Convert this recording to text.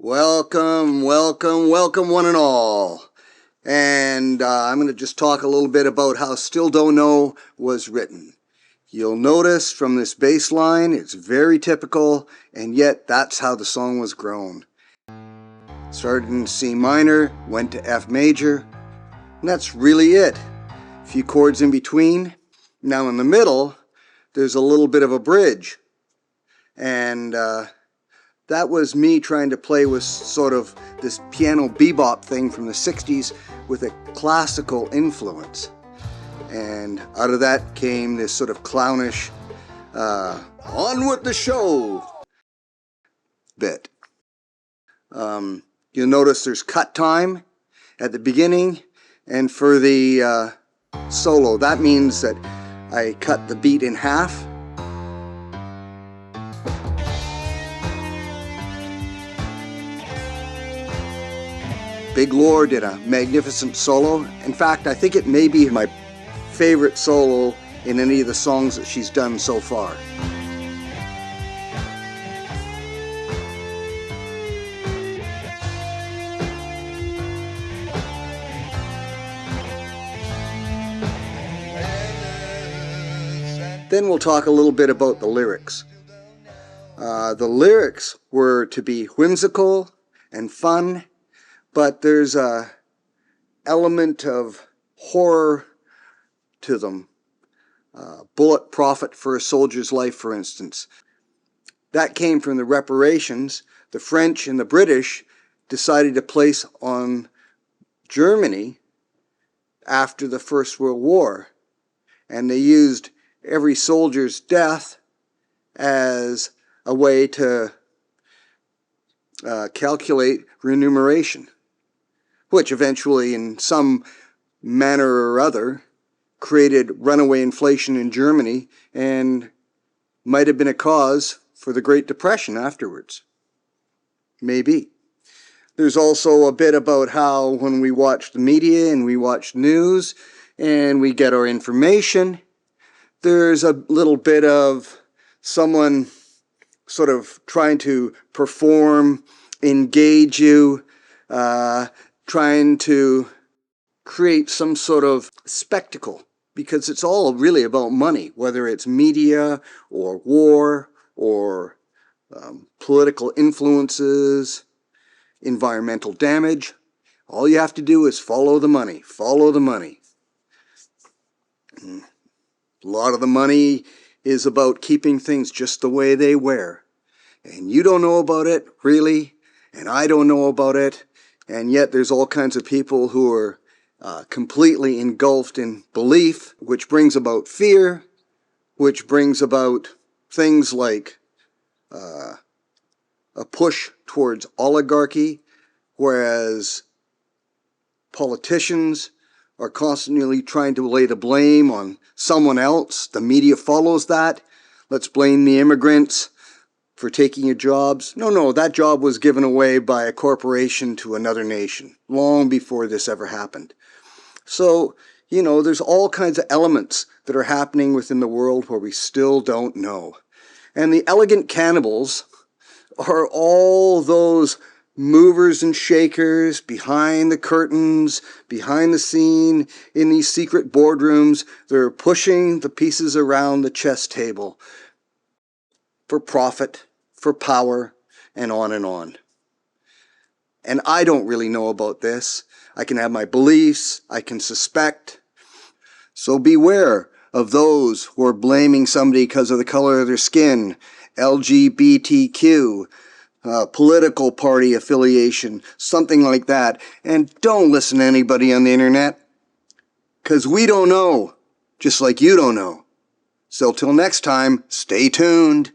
Welcome, welcome, welcome one and all. And I'm going to just talk a little bit about how Still Don't Know was written. You'll notice from this bass line, it's very typical, and yet that's how the song was grown. Started in C minor, went to F major, and that's really it. A few chords in between. Now in the middle, there's a little bit of a bridge. And that was me trying to play with sort of this piano bebop thing from the 60s with a classical influence. And out of that came this sort of clownish, on with the show bit. You'll notice there's cut time at the beginning, and for the solo, that means that I cut the beat in half. Big Lore did a magnificent solo. In fact, I think it may be my favorite solo in any of the songs that she's done so far. Then we'll talk a little bit about the lyrics. The lyrics were to be whimsical and fun, but there's a element of horror to them. Bullet profit for a soldier's life, for instance. That came from the reparations the French and the British decided to place on Germany after the First World War. And they used every soldier's death as a way to calculate remuneration, which eventually, in some manner or other, created runaway inflation in Germany and might have been a cause for the Great Depression afterwards. Maybe. There's also a bit about how when we watch the media and we watch news and we get our information, there's a little bit of someone sort of trying to perform, engage you, trying to create some sort of spectacle, because it's all really about money, whether it's media or war or political influences, environmental damage. All you have to do is follow the money, follow the money. A lot of the money is about keeping things just the way they were. And you don't know about it, really, and I don't know about it, and yet there's all kinds of people who are completely engulfed in belief, which brings about fear, which brings about things like a push towards oligarchy, whereas politicians are constantly trying to lay the blame on someone else. The media follows that. Let's blame the immigrants for taking your jobs. No, that job was given away by a corporation to another nation long before this ever happened. So, there's all kinds of elements that are happening within the world where we still don't know. And the elegant cannibals are all those movers and shakers behind the curtains, behind the scene, in these secret boardrooms. They're pushing the pieces around the chess table for profit, for power, and on and on. And I don't really know about this. I can have my beliefs, I can suspect. So beware of those who are blaming somebody because of the color of their skin, LGBTQ, political party affiliation, something like that. And don't listen to anybody on the internet, because we don't know, just like you don't know. So till next time, stay tuned.